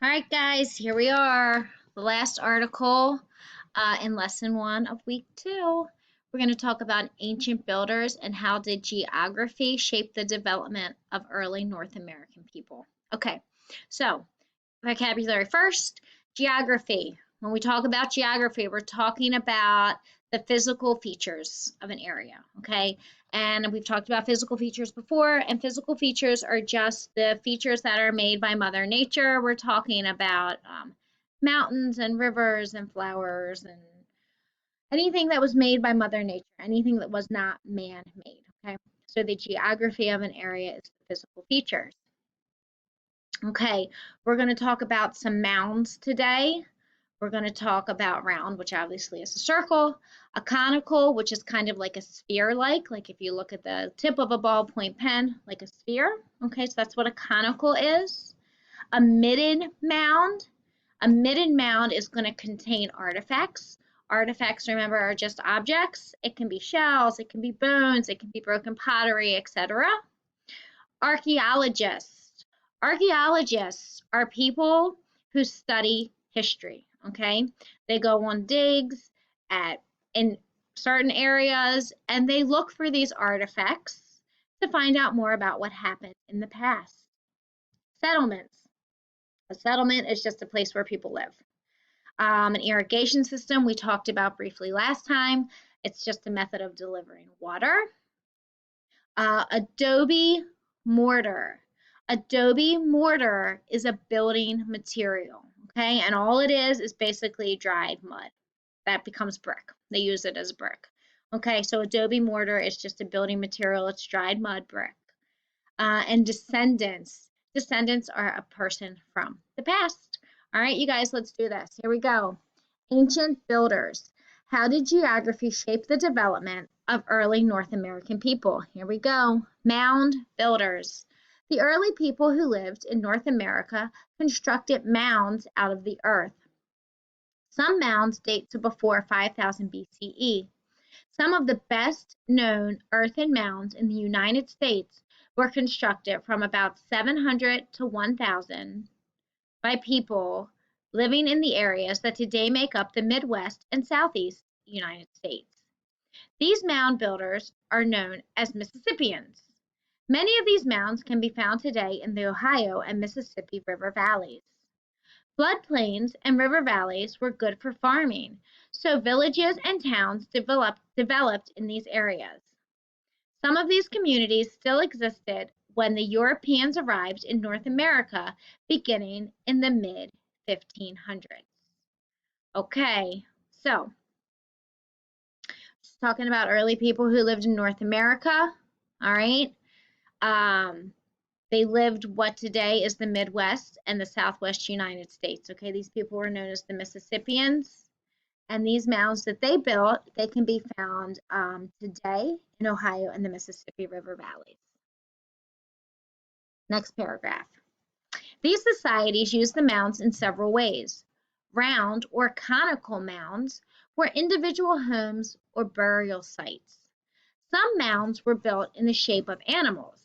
All right, guys, here we are. The last article in lesson one of week two. We're going to talk about ancient builders and how did geography shape the development of early North American people. Okay, so vocabulary first, geography. When we talk about geography, we're talking about the physical features of an area, okay? And we've talked about physical features before, and physical features are just the features that are made by Mother Nature. We're talking about mountains and rivers and flowers and anything that was made by Mother Nature, anything that was not man-made, okay? So the geography of an area is the physical features. Okay, we're going to talk about some mounds today. We're going to talk about round, which obviously is a circle, a conical, which is kind of like a sphere-like if you look at the tip of a ballpoint pen, like a sphere. Okay, so that's what a conical is. A midden mound. A midden mound is going to contain artifacts. Artifacts, remember, are just objects. It can be shells, it can be bones, it can be broken pottery, etc. Archaeologists. Archaeologists are people who study history, okay? They go on digs in certain areas and they look for these artifacts to find out more about what happened in the past. Settlements. A settlement is just a place where people live. An irrigation system we talked about briefly last time. It's just a method of delivering water. Adobe mortar. Adobe mortar is a building material, okay? And all it is basically dried mud that becomes brick. They use it as brick. Okay, so adobe mortar is just a building material. It's dried mud brick. And descendants. Descendants are a person from the past. All right, you guys, let's do this. Here we go. Ancient builders. How did geography shape the development of early North American people? Here we go. Mound builders. The early people who lived in North America constructed mounds out of the earth. Some mounds date to before 5000 BCE. Some of the best known earthen mounds in the United States were constructed from about 700 to 1000 by people living in the areas that today make up the Midwest and Southeast United States. These mound builders are known as Mississippians. Many of these mounds can be found today in the Ohio and Mississippi River valleys. Floodplains and river valleys were good for farming, so villages and towns developed in these areas. Some of these communities still existed when the Europeans arrived in North America beginning in the mid-1500s. Okay, so just talking about early people who lived in North America, all right? They lived what today is the Midwest and the Southwest United States, okay? These people were known as the Mississippians. And these mounds that they built, they can be found today in Ohio and the Mississippi River valleys. Next paragraph. These societies used the mounds in several ways. Round or conical mounds were individual homes or burial sites. Some mounds were built in the shape of animals,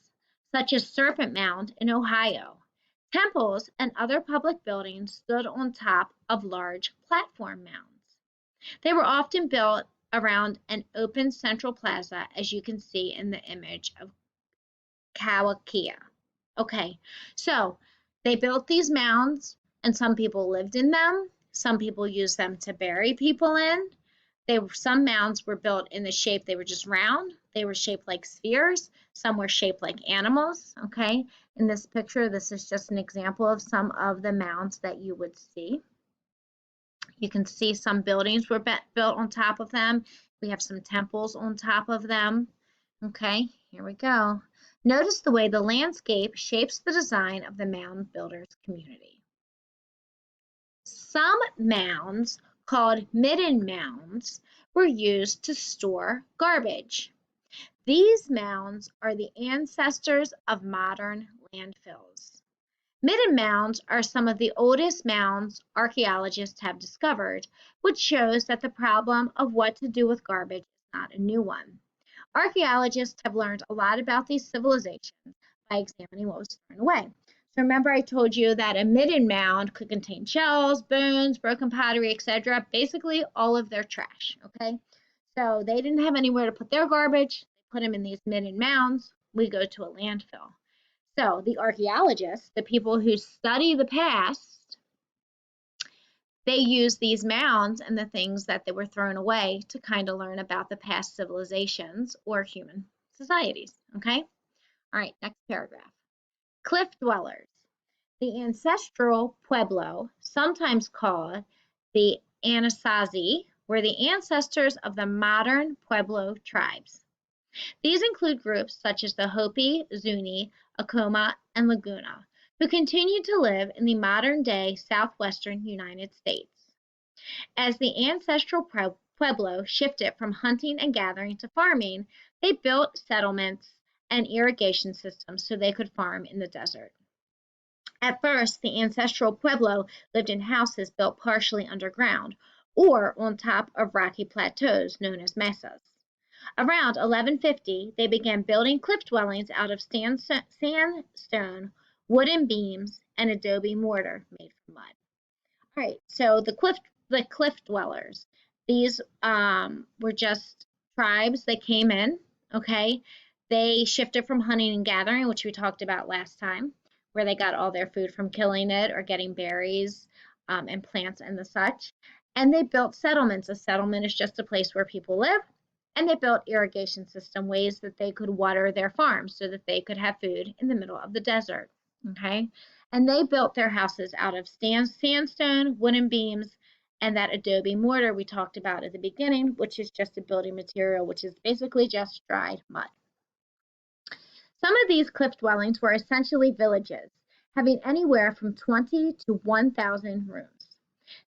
such as Serpent Mound in Ohio. Temples and other public buildings stood on top of large platform mounds. They were often built around an open central plaza, as you can see in the image of Cahokia. Okay, so they built these mounds, and some people lived in them. Some people used them to bury people in. Some mounds were built in the shape, they were just round. They were shaped like spheres. Some were shaped like animals, okay? In this picture, this is just an example of some of the mounds that you would see. You can see some buildings were built on top of them. We have some temples on top of them. Okay, here we go. Notice the way the landscape shapes the design of the mound builders community. Some mounds, called midden mounds, were used to store garbage. These mounds are the ancestors of modern landfills. Midden mounds are some of the oldest mounds archaeologists have discovered, which shows that the problem of what to do with garbage is not a new one. Archaeologists have learned a lot about these civilizations by examining what was thrown away. So remember I told you that a midden mound could contain shells, bones, broken pottery, etc. Basically all of their trash, okay? So they didn't have anywhere to put their garbage. They put them in these midden mounds. We go to a landfill. So the archaeologists, the people who study the past, they use these mounds and the things that they were thrown away to kind of learn about the past civilizations or human societies, okay? All right, next paragraph. Cliff dwellers. The ancestral pueblo, sometimes called the Anasazi, were the ancestors of the modern Pueblo tribes. These include groups such as the Hopi, Zuni, Acoma, and Laguna, who continue to live in the modern-day southwestern United States. As the ancestral Pueblo shifted from hunting and gathering to farming, they built settlements and irrigation systems so they could farm in the desert. At first, the ancestral Pueblo lived in houses built partially underground or on top of rocky plateaus known as mesas. Around 1150, they began building cliff dwellings out of sandstone, wooden beams, and adobe mortar made from mud. All right, so the cliff dwellers. These were just tribes that came in, okay? They shifted from hunting and gathering, which we talked about last time, where they got all their food from killing it or getting berries and plants and the such. And they built settlements. A settlement is just a place where people live. And they built irrigation system, ways that they could water their farms so that they could have food in the middle of the desert, okay? And they built their houses out of sandstone, wooden beams, and that adobe mortar we talked about at the beginning, which is just a building material, which is basically just dried mud. Some of these cliff dwellings were essentially villages, having anywhere from 20 to 1,000 rooms.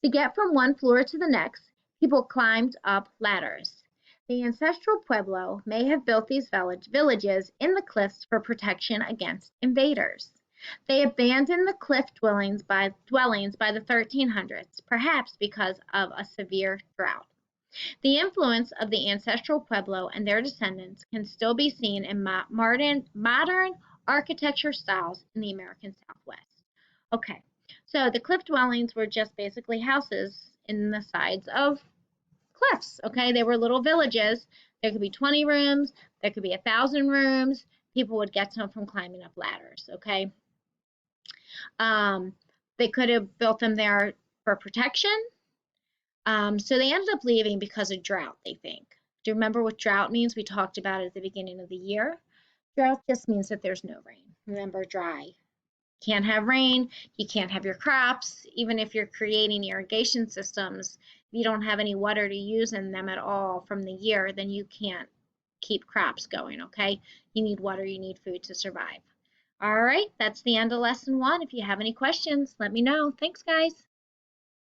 To get from one floor to the next, people climbed up ladders. The ancestral Pueblo may have built these villages in the cliffs for protection against invaders. They abandoned the cliff dwellings by the 1300s, perhaps because of a severe drought. The influence of the ancestral Pueblo and their descendants can still be seen in modern architecture styles in the American Southwest. Okay, so the cliff dwellings were just basically houses in the sides of cliffs, okay? They were little villages. There could be 20 rooms, there could be 1,000 rooms. People would get to them from climbing up ladders, okay? They could have built them there for protection. So they ended up leaving because of drought, they think. Do you remember what drought means? We talked about it at the beginning of the year. Drought just means that there's no rain. Remember, dry. Can't have rain, you can't have your crops. Even if you're creating irrigation systems, if you don't have any water to use in them at all from the year, then you can't keep crops going, okay? You need water, you need food to survive. All right, that's the end of lesson 1. If you have any questions, let me know. Thanks, guys.